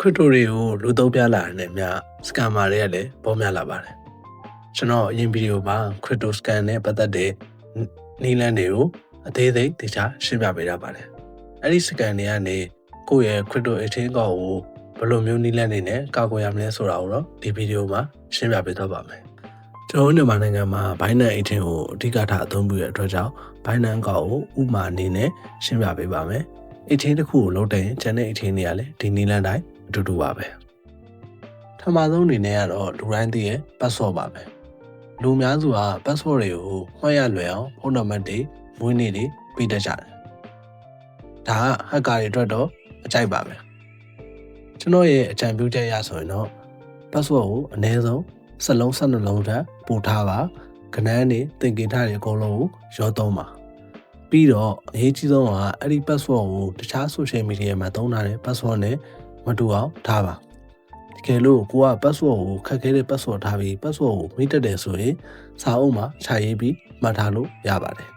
crypto တွေကိုလူသုံးပြလာတဲ့မြ scammer တွေကလည်းပေါ်များလာပါတယ်ကျွန်တော်အရင်ဗီဒီယိုမှာ crypto scam နဲ့ပတ်သက်တဲ့နည်းလမ်းတွေကိုအသေးစိတ်တခြားရှင်းပြပေးထားပါတယ်အဲ့ဒီ scam တွေကနေကိုယ့်ရဲ့ crypto exchange ကိုဘယ်လိုမျိုးနည်းလမ်းတွေနဲ့ကာကွယ်ရမလဲဆိုတာကိုတော့ဒီဗီဒီယိုမှာရှင်းပြပေးသွားပါမယ်ကျွန်တော်မြန်မာနိုင်ငံမှာ Binance exchange ကိုအဓိကထားအသုံးပြုတဲ့အတွက်ကြောင့် Binance ကိုဥပမာအနေနဲ့ရှင်းပြပေးပါမယ်exchange တစ်ခုကိုလုပ်တဲ့ channel exchange တွေကလည်းဒီနည်းလမ်းတိုင်းအတူတူပါပဲထမဆုံးအနေနဲ့ကတော့လူတိုင်းသိရဲ့ password ပါပဲလူများစုက password တွေကိုမှတ်ရလွယ်အောင်ဖုန်းနံပါတ်တွေမွေးနေ့တွေပေးတတ်ကြတယ်ဒါက hacker တွေအတွက်တော့အကြိုက်ပါပဲကျွန်တော်ရဲ့အကြံပြုချက်ရဆိုရင်တော့ password ကိုအနည်းဆုံးစလုံး12လုံးထပ်ပို့ထားပါခဏန်းနေသင်္ကေတတွေအကုန်လုံးကိုရောသုံးပါပြီးတော့အရေးကြီးဆုံးကအဲ့ဒီ password ကိုတခြား social media မှာသုံးထားတဲ့ password နဲ့မတူအောင်ထားပါတကယ်လို့ကိုက password ကိုခက်ခဲတဲ့ password ထားပြီး password ကိုမိတက်တယ်ဆိုရင်စာအုပ်မှာခြာရေးပြီးမှတ်ထားလို့ရပါတယ်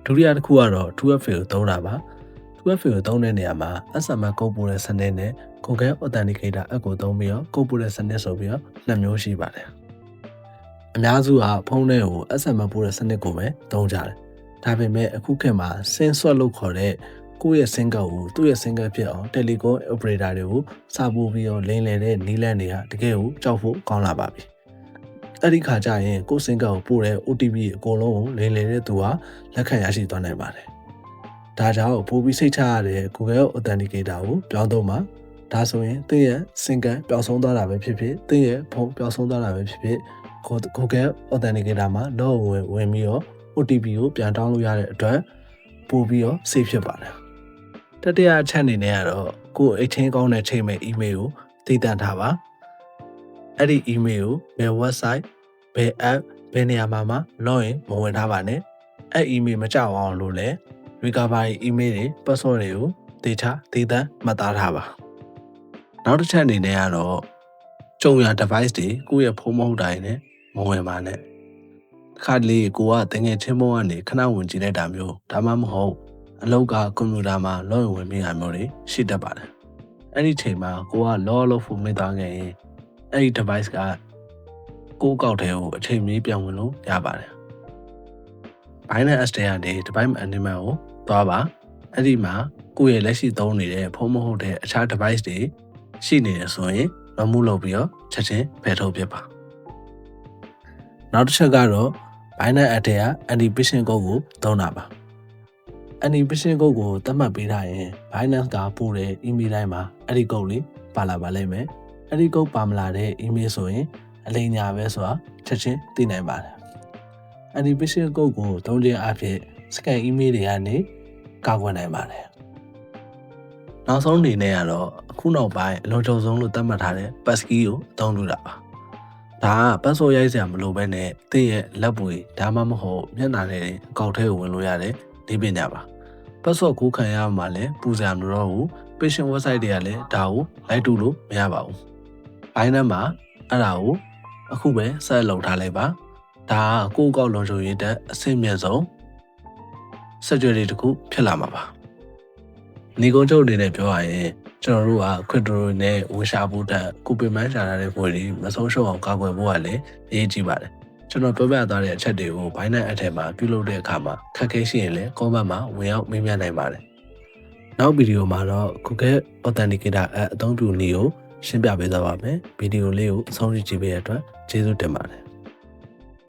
ဒုတိယတစ်ခုကတော့ 2FA ကိုသုံးတာပါ 2FA ကိုသုံးတဲ့နေရာမှာ SMS ကုတ်ပို့တဲ့စနစ်နဲ့ Google Authenticator app ကိုသုံးပြီးတော့ကုတ်ပို့တဲ့စနစ်ဆိုပြီးတော့နှစ်မျိုးရှိပါတယ်အများစုကဖုန်းထဲကို SMS ပို့တဲ့စနစ်ကိုပဲသုံးကြတယ်ဒါပေမဲ့အခုခေတ်မှာ SIM swap လို့ခေါ်တဲ့ကိုယ့်ရဲ့ SIM ကတ်ကိုသူ့ရဲ့ SIM ကတ်ဖြစ်အောင် Telecom operator တွေကိုစာပို့ပြီးတော့လိမ်လည်တဲ့နည်းလမ်းတွေကတကယ်ကိုကြောက်ဖို့ကောင်းလာပါပြီအဲ့ဒီခါကျရင်ကိုယ့် SIM ကတ်ကိုပို့တဲ့ OTP အကုန်လုံးကိုလိမ်လည်တဲ့သူကလက်ခံရရှိသွားနိုင်ပါတယ်ဒါကြောင့်ပို့ပြီးစိတ်ချရတဲ့ Google Authenticator ကိုပြောင်းသုံးပါဒါဆိုရင်သင်ရဲ့ SIM ကတ်ပျောက်ဆုံးသွားတာပဲဖြစ်ဖြစ်သင်ရဲ့ဖုန်းပျောက်ဆုံးသွားတာပဲဖြစ်ဖြစ် Google Authenticator မှာတော့ဝင်ပြီးတော့ OTP ကိုပြန်တောင်းလို့ရတဲ့အတွက်ပို့ပြီးတော့ safe ဖြစ်ပါတယ်တတိယအချက်အနေနဲ့ကတော့ကိုယ် exchange ကောင်းတဲ့ချိန်မဲ့ email ကိုတည်တံ့ထားပါအဲ့ဒီ email ကိုဘယ် website ဘယ် app ဘယ်နေရာမှာ login မဝင်ထားပါနဲ့အဲ့ email မကြောက်အောင်လို့လဲ recovery email တွေ password တွေကိုတေချာတည်တံ့မှတ်သားထားပါနောက်တစ်ချက်အနေနဲ့ကတော့ကြုံရ device တွေကိုယ့်ရဲ့ဖုန်းမဟုတ်တိုင်းနဲ့မဝင်ပါနဲ့ခါတလေကိုကတကယ်ချင်းမုံကနေခဏဝင်ကြည့်လိုက်တာမျိုးဒါမှမဟုတ်အလောက်ကကွန်ပျူတာမှာလောဝင်မိတာမျိုးတွေရှိတတ်ပါတယ်အဲ့ဒီချိန်မှာကိုကလောလို့ဖို့မိသွားခဲ့ရင်အဲ့ဒီ device ကကိုကောက်တဲ့ကိုအချိန်မီပြန်ဝင်လို့ရပါတယ် Binance App ကနေ device management ကိုသွားပါအဲ့ဒီမှာကိုယ့်ရဲ့လက်ရှိသုံးနေတဲ့ဖုန်းမဟုတ်တဲ့အခြား device တွေရှိနေတယ်ဆိုရင် remove လုပ်ပြီးတော့ချက်ချင်းဖယ်ထုတ်ပြပါနောက်တစ်ချက်ကတော့ Binance App က anti-phishing code ကိုသုံးတာပါanti-phishing code ကိုသတ်မှတ်ပေးထားရင် Binance ကပို့တဲ့ email တိုင်းမှာအဲ့ဒီ code လေးပါလာပါလိမ့်မယ်အဲ့ဒီ code ပါမလာတဲ့ email ဆိုရင်အလိမ်ညာပဲဆိုတာချက်ချင်းသိနိုင်ပါတယ်anti-phishing code ကိုသုံးခြင်းအပြင် scam email တွေကနေကာကွယ်နိုင်ပါတယ်နောက်ဆုံးအနေနဲ့ကတော့အခုနောက်ပိုင်းအလုံးချုံဆုံးလို့သတ်မှတ်ထားတဲ့ passkey ကိုအသုံးပြုတာပါဒါက password ရိုက်စရာမလိုဘဲနဲ့သင်ရဲ့လက်ပွေဒါမှမဟုတ်မျက်နှာနဲ့အကောင့်ထဲကိုဝင်လို့ရတဲ့ဒီပညာပါ password ကိုခံရမှာလည်းပူစရာမလိုတော့ဘူး patient website တွေကလည်းဒါကိုလိုက်တူလို့မရပါဘူး Binance မှာအဲ့ဒါကိုအခုပဲဆက်လုပ်ထားလိုက်ပါဒါကကိုယ့်အကောင့်လုံခြုံရေးတက်အဆင့်မြင့်ဆုံး security တစ်ခုဖြစ်လာမှာပါနေကုန်းချုပ်အနေနဲ့ပြောရရင်ကျွန်တော်တို့က crypto နဲ့ဝရှာဖို့တက်ကိုပင်မန်းရှာထားတဲ့ဘွေတွေမဆုံးရှုံးအောင်ကာကွယ်ဖို့ကလည်းအရေးကြီးပါတယ်ကျွန်တော်ပြောပြသွားတဲ့အချက်တွေကို Binance App ထဲမှာပြုလုပ်တဲ့အခါမှာခက်ခဲရှိရင်လည်း comment မှာဝင်ရောက်မေးမြန်းနိုင်ပါတယ်နောက်ဗီဒီယိုမှာတော့ Google Authenticator app အသုံးပြုနည်းကိုရှင်းပြပေးသွားပါမယ်ဗီဒီယိုလေးကိုအဆုံးထိကြည့်ပေးတဲ့အတွက်ကျေးဇူးတင်ပါတယ်